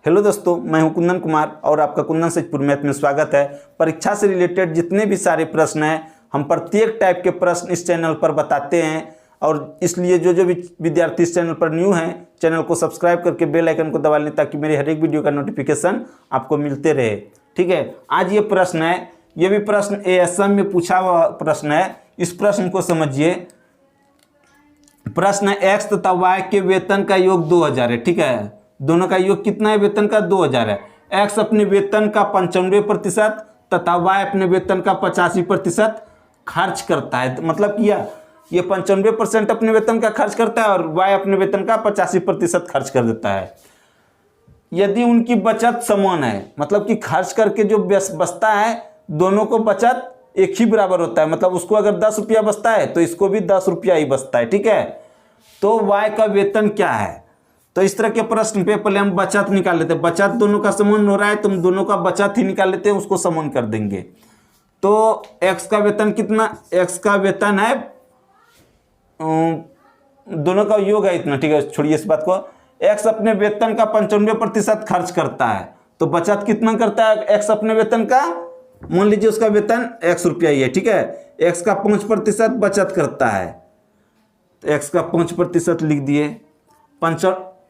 Hello दोस्तों, मैं हूं कुंदन कुमार और आपका कुंदन सचपुर मैथ में स्वागत है। परीक्षा से रिलेटेड जितने भी सारे प्रश्न हैं, हम प्रत्येक टाइप के प्रश्न इस चैनल पर बताते हैं और इसलिए जो भी विद्यार्थी इस चैनल पर न्यू हैं, चैनल को सब्सक्राइब करके बेल आइकन को दबा लें ताकि मेरे हर एक वीडियो का नोटिफिकेशन आपको मिलते रहे। ठीक है, आज ये प्रश्न है, ये भी प्रश्न एएसएम में पूछा हुआ प्रश्न है। इस प्रश्न को समझिए। प्रश्न एक्स तथा वाई के वेतन का योग 2000 है। ठीक है, दोनों का योग कितना है? वेतन का 2000 है। एक्स अपने वेतन का 95% तथा वाई अपने वेतन का 85% खर्च करता है। मतलब कि ये 95% अपने वेतन का खर्च करता है और वाई अपने वेतन का 85% खर्च कर देता है। यदि उनकी बचत समान है, मतलब कि खर्च करके जो बचता है, दोनों को बचत एक ही बराबर होता है। मतलब उसको अगर 10 रुपया बचता है तो इसको भी 10 रुपया ही बचता है। ठीक है, तो वाई का वेतन क्या है? तो इस तरह के प्रश्न पे पहले हम बचत निकाल लेते हैं। बचत दोनों का समान हो रहा है तो हम दोनों का बचत ही निकाल लेते हैं, उसको समान कर देंगे। तो एक्स का वेतन कितना? एक्स का वेतन है, दोनों का योग है इतना। ठीक है, छोड़िए इस बात को। एक्स अपने वेतन का 95% खर्च करता है, तो बचत कितना करता है एक्स अपने वेतन का? मान लीजिए उसका वेतन 100 रुपया ही है। ठीक है, एक्स का 5% बचत करता है, तो एक्स का 5% लिख दिए।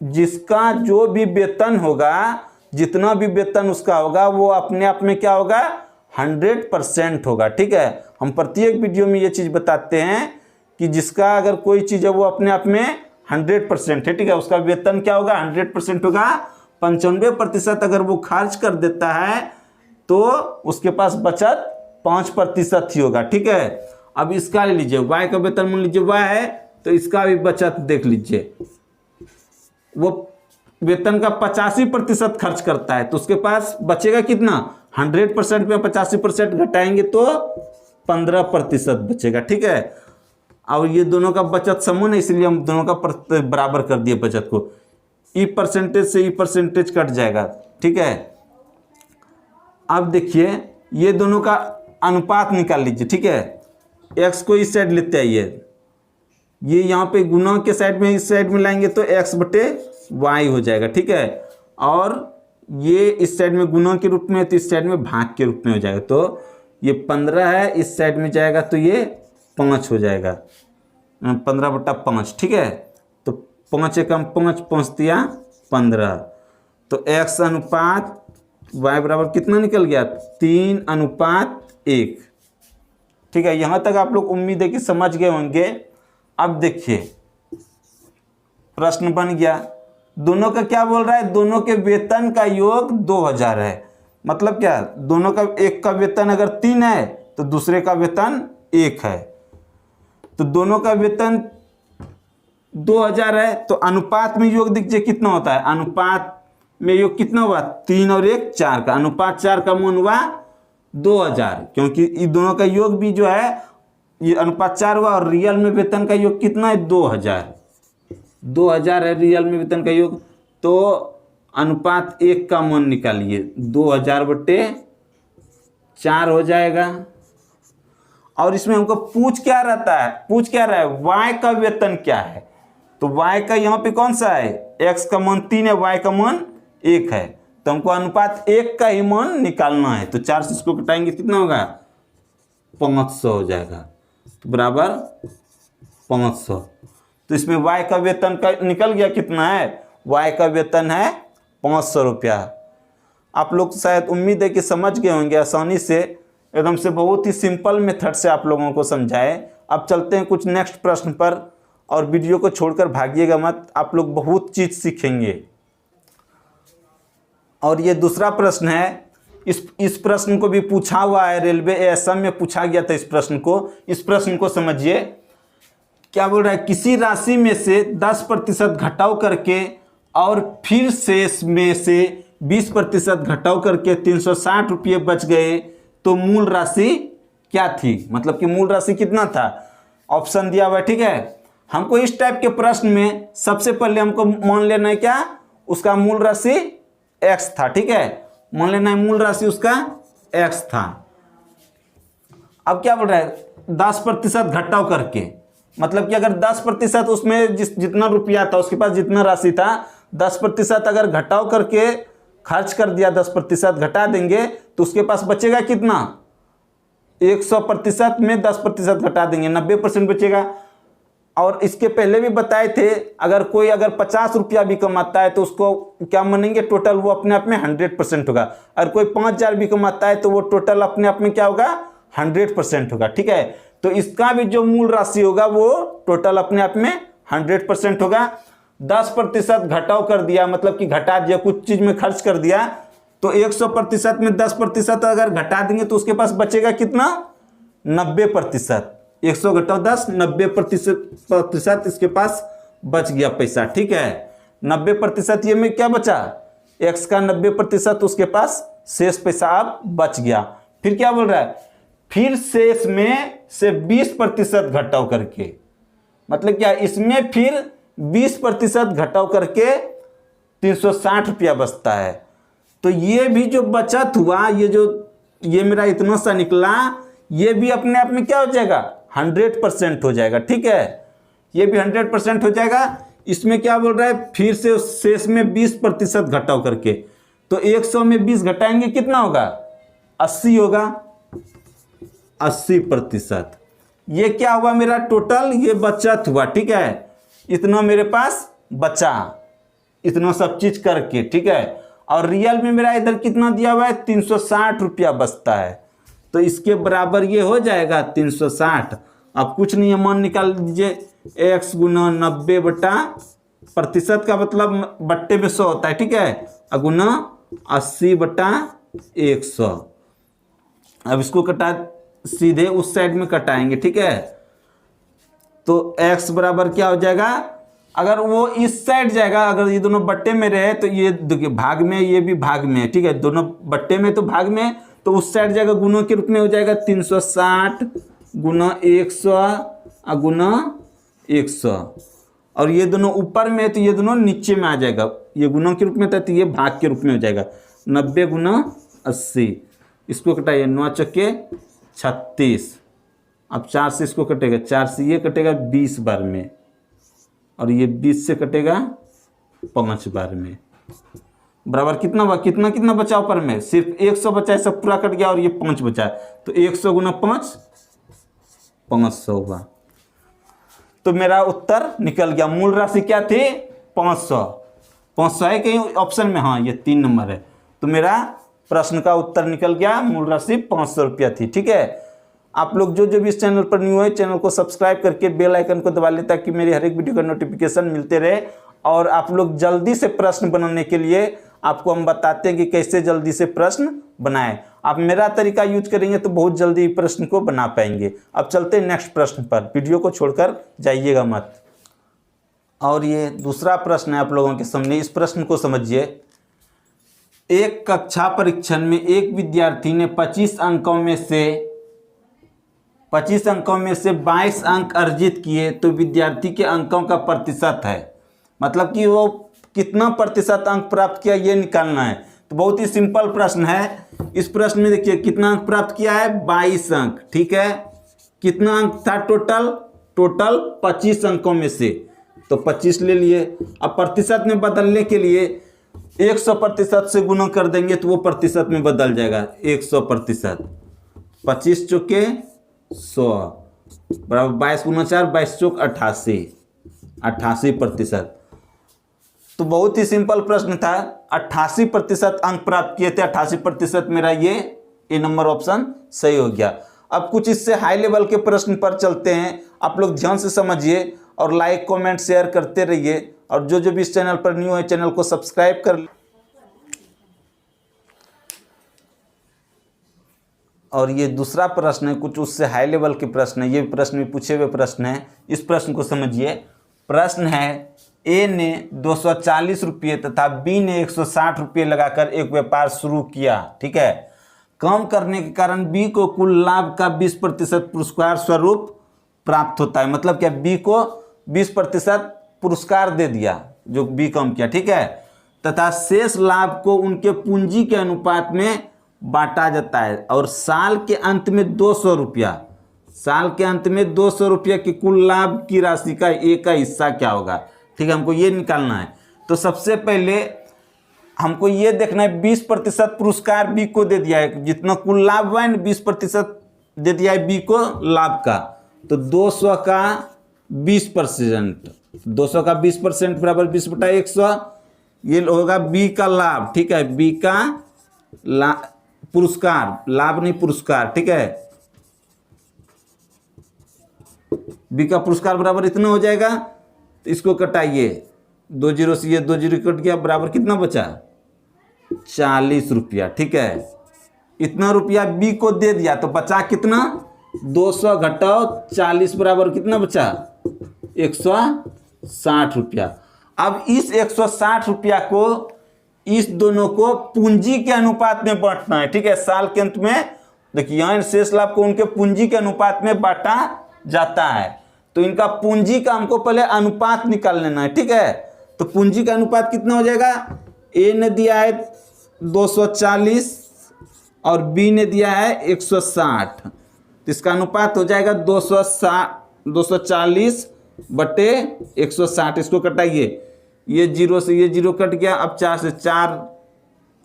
जिसका जो भी वेतन होगा, जितना भी वेतन उसका होगा, वो अपने आप में क्या होगा? 100% होगा। ठीक है, हम प्रत्येक वीडियो में ये चीज़ बताते हैं कि जिसका अगर कोई चीज़ है वो अपने आप में 100% है। ठीक है, उसका वेतन क्या होगा? 100% होगा। 95% अगर वो खर्च कर देता है तो उसके पास बचत 5% ही होगा। ठीक है, अब इसका ले लीजिए, वाई का वेतन मान लीजिए वाई है, तो इसका भी बचत देख लीजिए। वो वेतन का 85% खर्च करता है, तो उसके पास बचेगा कितना? 100% में 85% घटाएंगे तो 15% बचेगा। ठीक है, और ये दोनों का बचत समान है, इसलिए हम दोनों का बराबर कर दिए बचत को। ई परसेंटेज से ई परसेंटेज कट जाएगा। ठीक है, अब देखिए ये दोनों का अनुपात निकाल लीजिए। ठीक है, एक्स को इस साइड लेते आइए, ये यहाँ पे गुना के साइड में, इस साइड में लाएंगे तो एक्स बटे वाई हो जाएगा। ठीक है, और ये इस साइड में गुना के रूप में, तो इस साइड में भाग के रूप में हो जाएगा। तो ये 15 है, इस साइड में जाएगा तो ये 5 हो जाएगा, 15/5। ठीक है, तो 5 एकम 5, 5 दिया 15। तो एक्स अनुपात वाई बराबर कितना निकल गया? 3:1। ठीक है, यहाँ तक आप लोग उम्मीद है कि समझ गए होंगे। अब देखिए प्रश्न बन गया, दोनों का क्या बोल रहा है? दोनों के वेतन का योग 2000 है। मतलब क्या? दोनों का, एक का वेतन अगर 3 है तो दूसरे का वेतन 1 है, तो दोनों का वेतन 2000 है। तो अनुपात में योग दीजिए कितना होता है? अनुपात में योग कितना हुआ? 3 और 1 4 का, अनुपात 4 का मान हुआ 2000, क्योंकि इन दोनों का योग भी जो है ये अनुपात 4 हुआ। और रियल में वेतन का योग कितना है? 2000 है रियल में वेतन का योग। तो अनुपात 1 का मान निकालिए, 2000/4 हो जाएगा। और इसमें हमको पूछ क्या रहता है? पूछ क्या रहा है? वाई का वेतन क्या है? तो वाई का यहाँ पे कौन सा है? एक्स का मान 3 है, वाई का मान 1 है, तो हमको अनुपात 1 का ही मान निकालना है। तो 4 से इसको घटाएंगे कितना होगा? 500 हो जाएगा, तो बराबर 500। तो इसमें वाई का वेतन का निकल गया कितना है? वाई का वेतन है 500 रुपया। आप लोग शायद उम्मीद है कि समझ गए होंगे आसानी से, एकदम से बहुत ही सिंपल मेथड से आप लोगों को समझाए। अब चलते हैं कुछ नेक्स्ट प्रश्न पर, और वीडियो को छोड़कर भागिएगा मत, आप लोग बहुत चीज़ सीखेंगे। और ये दूसरा प्रश्न है, इस प्रश्न को भी पूछा हुआ है, रेलवे एएसएम में पूछा गया था इस प्रश्न को। इस प्रश्न को समझिए, क्या बोल रहा है? किसी राशि में से 10% घटाव करके और फिर शेष में से 20% घटाव करके 360 रुपये बच गए, तो मूल राशि क्या थी? मतलब कि मूल राशि कितना था? ऑप्शन दिया हुआ है। ठीक है, हमको इस टाइप के प्रश्न में सबसे पहले हमको मान लेना है क्या? उसका मूल राशि एक्स था। ठीक है, मान लेना है मूल राशि उसका एक्स था। अब क्या बोल रहा है? 10% घटाव करके, मतलब कि अगर 10% उसमें जितना रुपया था, उसके पास जितना राशि था, 10% अगर घटाव करके खर्च कर दिया 10% घटा देंगे तो उसके पास बचेगा कितना, 100% में 10% घटा देंगे 90% बचेगा। और इसके पहले भी बताए थे अगर कोई 50 रुपया भी कमाता है तो उसको क्या मानेंगे, टोटल वो अपने आप में 100% होगा। अगर कोई 5,000 भी कमाता है तो वो टोटल अपने आप में क्या होगा, 100% होगा। ठीक है, तो इसका भी जो मूल राशि होगा वो टोटल अपने आप में 100% होगा। 10% घटाव कर दिया मतलब कि घटा दिया, कुछ चीज में खर्च कर दिया, तो 100% में 10% अगर घटा देंगे तो उसके पास बचेगा कितना, 90%। 100 घटाओ 10, 90% इसके पास बच गया पैसा। ठीक है, 90% ये में क्या बचा, x का 90% उसके पास शेष पैसा अब बच गया। फिर क्या बोल रहा है, फिर शेष में से 20% घटाव करके, मतलब क्या, इसमें फिर 20% घटाव करके 360 रुपया बचता है। तो ये भी जो बचत हुआ, ये मेरा इतना सा निकला, ये भी अपने आप में क्या हो जाएगा, 100% हो जाएगा। ठीक है, ये भी 100% हो जाएगा। इसमें क्या बोल रहा है, फिर से शेष में 20% घटाव करके, तो 100 में 20 घटाएंगे कितना होगा, 80 होगा, 80%। ये क्या हुआ मेरा टोटल, ये बचत हुआ। ठीक है, इतना मेरे पास बचा, इतना सब चीज करके। ठीक है, और रियल में मेरा इधर कितना दिया हुआ है, 360 रुपया बचता है, तो इसके बराबर ये हो जाएगा 360। अब कुछ नहीं है, मान निकाल दीजिए, x गुना 90 बटा प्रतिशत का मतलब बट्टे में 100 होता है। ठीक है, गुना 80 बटा 100। अब इसको कटा, सीधे उस साइड में कटाएंगे। ठीक है, तो x बराबर क्या हो जाएगा, अगर वो इस साइड जाएगा, अगर ये दोनों बट्टे में रहे तो ये देखिए भाग में, ये भी भाग में है। ठीक है, दोनों बट्टे में तो भाग में, तो उस साइड जाएगा गुणों के रूप में हो जाएगा 360 गुना 100 गुना 100। और ये दोनों ऊपर में है तो ये दोनों नीचे में आ जाएगा, ये गुणों के रूप में था तो ये भाग के रूप में हो जाएगा 90 गुना 80। इसको कटाइए, 9 चक्के 36। अब 4 से इसको कटेगा, 4 से ये कटेगा 20 बार में, और ये 20 से कटेगा 5 बार में, बराबर कितना कितना बचा ऊपर में, सिर्फ 100 बचा है, सब पूरा कट गया, और ये 5 बचा है, तो 100 गुना 5 500 हुआ। तो मेरा उत्तर निकल गया। मूल राशि क्या थी, 500। 500 है कहीं ऑप्शन में, हाँ ये 3 नंबर है। तो मेरा प्रश्न का उत्तर निकल गया, मूल राशि 500 रुपया थी। ठीक है, आप लोग जो भी इस चैनल पर न्यू है, चैनल को सब्सक्राइब करके बेल आइकन को दबा ले ताकि मेरी हर एक वीडियो का नोटिफिकेशन मिलते रहे। और आप लोग जल्दी से प्रश्न बनाने के लिए आपको हम बताते हैं कि कैसे जल्दी से प्रश्न बनाएं। आप मेरा तरीका यूज करेंगे तो बहुत जल्दी प्रश्न को बना पाएंगे। अब चलते हैं नेक्स्ट प्रश्न पर, वीडियो को छोड़कर जाइएगा मत। और ये दूसरा प्रश्न है आप लोगों के सामने, इस प्रश्न को समझिए। एक कक्षा परीक्षण में एक विद्यार्थी ने 25 अंकों में से 22 अंक अर्जित किए, तो विद्यार्थी के अंकों का प्रतिशत है, मतलब कि वो कितना प्रतिशत अंक प्राप्त किया ये निकालना है। तो बहुत ही सिंपल प्रश्न है। इस प्रश्न में देखिए कितना अंक प्राप्त किया है, 22 अंक। ठीक है, कितना अंक था टोटल 25 अंकों में से, तो 25 ले लिए। अब प्रतिशत में बदलने के लिए 100% से गुना कर देंगे तो वो प्रतिशत में बदल जाएगा, 100%। 25 चौके 100 बराबर 22 गुना 4, 22 चौक 88, 88%। तो बहुत ही सिंपल प्रश्न था, 88% अंक प्राप्त किए थे, 88% मेरा ये ए नंबर ऑप्शन सही हो गया। अब कुछ इससे हाई लेवल के प्रश्न पर चलते हैं। आप लोग ध्यान से समझिए और लाइक कमेंट शेयर करते रहिए, और जो भी इस चैनल पर न्यू है चैनल को सब्सक्राइब कर। और ये दूसरा प्रश्न है, कुछ उससे हाई लेवल के प्रश्न है, ये प्रश्न में पूछे हुए प्रश्न है। इस प्रश्न को समझिए। प्रश्न है, ए ने 240 रुपये तथा बी ने 160 रुपये लगाकर एक व्यापार शुरू किया। ठीक है, कम करने के कारण बी को कुल लाभ का 20% पुरस्कार स्वरूप प्राप्त होता है। मतलब क्या, बी को 20% पुरस्कार दे दिया जो बी कम किया। ठीक है, तथा शेष लाभ को उनके पूंजी के अनुपात में बांटा जाता है, और साल के अंत में 200 रुपया, साल के अंत में 200 रुपया की कुल लाभ की राशि का एक का हिस्सा क्या होगा। ठीक है, हमको ये निकालना है। तो सबसे पहले हमको ये देखना है 20% पुरस्कार बी को दे दिया है, जितना कुल लाभ हुआ है 20% दे दिया है बी को लाभ का। तो 200 का 20%, 200 का 20% बराबर 20/100, ये होगा बी का लाभ। ठीक है, बी का पुरस्कार, लाभ नहीं पुरस्कार। ठीक है, बी का पुरस्कार बराबर इतना हो जाएगा। तो इसको कटाइए, 2 जीरो से ये 2 जीरो कट गया, बराबर कितना बचा 40 रुपया। ठीक है, इतना रुपया बी को दे दिया तो बचा कितना 200 घटाओ 40 बराबर कितना बचा 160 रुपया। अब इस 160 रुपया को इस दोनों को पूंजी के अनुपात में बांटना है। ठीक है, साल के अंत में देखिए यहाँ शेष लाभ को उनके पूंजी के अनुपात में बांटा जाता है। तो इनका पूंजी का हमको पहले अनुपात निकाल लेना है। ठीक है, तो पूंजी का अनुपात कितना हो जाएगा, ए ने दिया है 240 और बी ने दिया है 160, तो इसका अनुपात हो जाएगा 240 बटे 160। इसको कटाइए, ये जीरो से ये जीरो कट गया, अब 4 से 4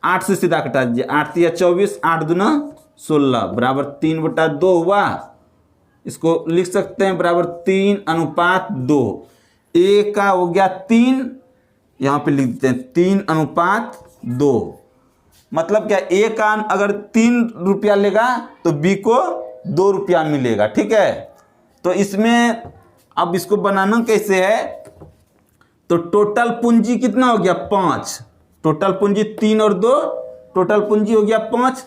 8 से सीधा कटा दीजिए, 8 या 24, 8 दूना 16 बराबर 3/2 हुआ। इसको लिख सकते हैं बराबर 3:2। ए का हो गया 3, यहाँ पे लिख देते हैं 3:2। मतलब क्या, ए का अगर 3 रुपया लेगा तो बी को 2 रुपया मिलेगा। ठीक है, तो इसमें अब इसको बनाना कैसे है, तो टोटल पूंजी कितना हो गया 5, टोटल पूंजी 3 और 2, टोटल पूंजी हो गया 5,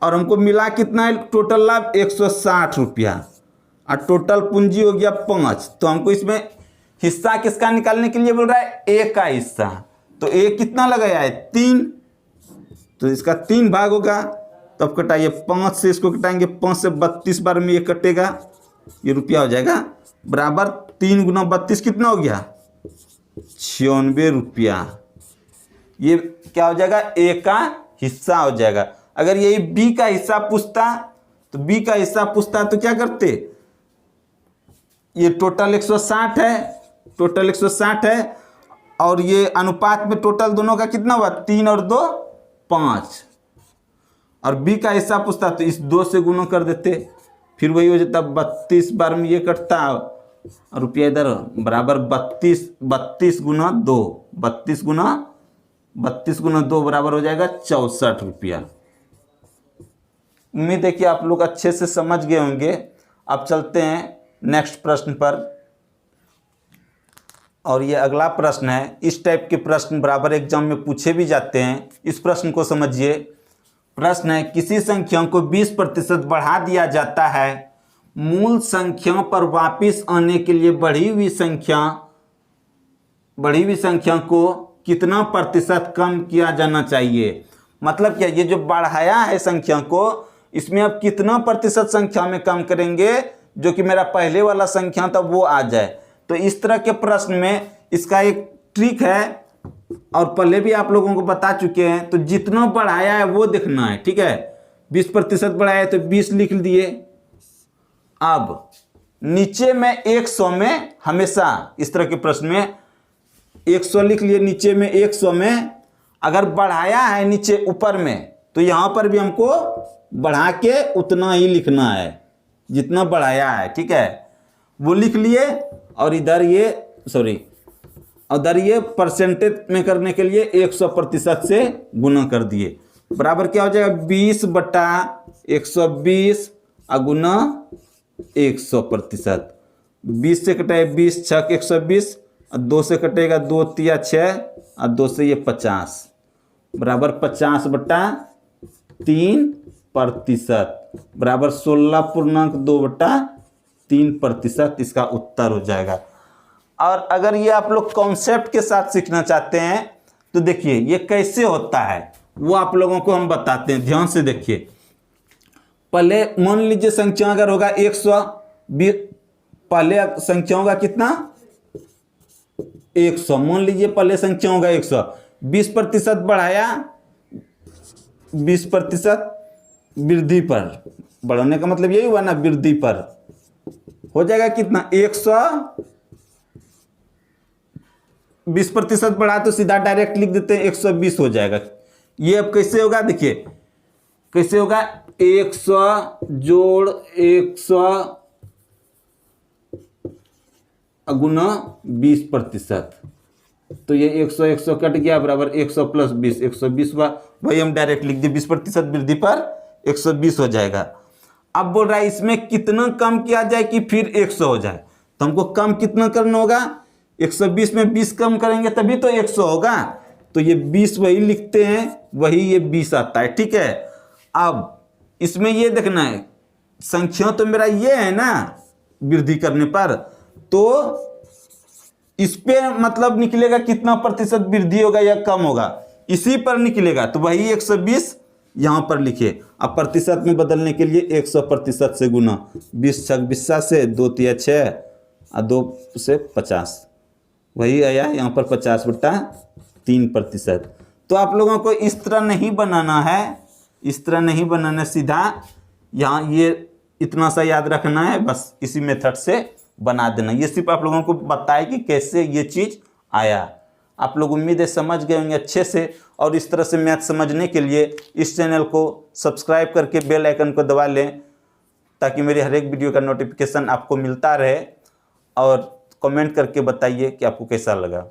और हमको मिला कितना है टोटल लाभ 160 रुपया, और टोटल पूंजी हो गया 5। तो हमको इसमें हिस्सा किसका निकालने के लिए बोल रहा है, ए का हिस्सा। तो ए कितना लगाया है 3, तो इसका 3 भाग होगा। तो अब कटाइए, 5 से इसको कटाएंगे, 5 से 32 बार में ये कटेगा, ये रुपया हो जाएगा बराबर 3 गुना 32 कितना हो गया 96 रुपया। ये क्या हो जाएगा, ए का हिस्सा हो जाएगा। अगर यही बी का हिस्सा पूछता तो बी का हिस्सा पूछता तो क्या करते, ये टोटल 160 है, टोटल 160 है, और ये अनुपात में टोटल दोनों का कितना हुआ 3 और 2 5, और बी का हिस्सा पूछता तो इस 2 से गुना कर देते, फिर वही हो जाता 32 बार में ये कटता, और रुपया इधर बराबर 32 गुना 2, 32 गुना 2 बराबर हो जाएगा 64 रुपया। उम्मीद है कि आप लोग अच्छे से समझ गए होंगे। अब चलते हैं नेक्स्ट प्रश्न पर, और ये अगला प्रश्न है। इस टाइप के प्रश्न बराबर एग्जाम में पूछे भी जाते हैं। इस प्रश्न को समझिए। प्रश्न है, किसी संख्या को 20% बढ़ा दिया जाता है, मूल संख्या पर वापस आने के लिए बढ़ी हुई संख्या को कितना प्रतिशत कम किया जाना चाहिए। मतलब क्या, ये जो बढ़ाया है संख्या को, इसमें अब कितना प्रतिशत संख्या में कम करेंगे जो कि मेरा पहले वाला संख्या था वो आ जाए। तो इस तरह के प्रश्न में इसका एक ट्रिक है, और पहले भी आप लोगों को बता चुके हैं। तो जितना बढ़ाया है वो देखना है। ठीक है, 20% बढ़ाया है तो 20 लिख दिए। अब नीचे में 100 में, हमेशा इस तरह के प्रश्न में 100 लिख लिए, नीचे में 100 में अगर बढ़ाया है नीचे ऊपर में, तो यहाँ पर भी हमको बढ़ा के उतना ही लिखना है जितना बढ़ाया है। ठीक है, वो लिख लिए, और इधर ये परसेंटेज में करने के लिए 100% से गुना कर दिए। बराबर क्या हो जाएगा 20/120 गुना 100%। 20 से कटाए 20 6 120, और 2 से कटेगा 2 3 6, और 2 से ये 50 बराबर 50/3% बराबर 16.2/3%। इसका उत्तर हो जाएगा। और अगर ये आप लोग कॉन्सेप्ट के साथ सीखना चाहते हैं तो देखिए ये कैसे होता है वो आप लोगों को हम बताते हैं। ध्यान से देखिए। पहले मान लीजिए संख्या अगर होगा 100, पहले संख्या होगा कितना 100, मान लीजिए पहले संख्या होगा 100, 20% बढ़ाया, 20% वृद्धि पर, बढ़ाने का मतलब यही हुआ ना, वृद्धि पर हो जाएगा कितना 100 20% बढ़ा तो सीधा डायरेक्ट लिख देते हैं 120 हो जाएगा। ये अब कैसे होगा देखिए, कैसे होगा, 100 जोड़ 100 गुना 20%, तो ये 100 कट गया बराबर 100 प्लस 20, 120 हुआ। वही हम डायरेक्ट लिख दिए 20% वृद्धि पर 120 हो जाएगा। अब बोल रहा है इसमें कितना कम किया जाए कि फिर 100 हो जाए, तो हमको कम कितना करना होगा, 120 में 20 कम करेंगे तभी तो 100 होगा। तो ये 20 वही लिखते हैं, वही ये 20 आता है, ठीक है। अब इसमें ये देखना है, संख्या तो मेरा ये है ना वृद्धि करने पर, तो इस पे मतलब निकलेगा कितना प्रतिशत वृद्धि होगा या कम होगा, इसी पर निकलेगा। तो वही 120 यहाँ पर लिखिए। अब प्रतिशत में बदलने के लिए 100% से गुना, 20 छक 20 से 2 तिया 6 और 2 से 50, वही आया यहाँ पर 50/3%। तो आप लोगों को इस तरह नहीं बनाना है, इस तरह नहीं बनाना, सीधा यहाँ ये इतना सा याद रखना है, बस इसी मेथड से बना देना। ये सिर्फ आप लोगों को बताए कि कैसे ये चीज़ आया। आप लोग उम्मीद है समझ गए होंगे अच्छे से। और इस तरह से मैथ समझने के लिए इस चैनल को सब्सक्राइब करके बेल आइकन को दबा लें, ताकि मेरे हर एक वीडियो का नोटिफिकेशन आपको मिलता रहे। और कमेंट करके बताइए कि आपको कैसा लगा।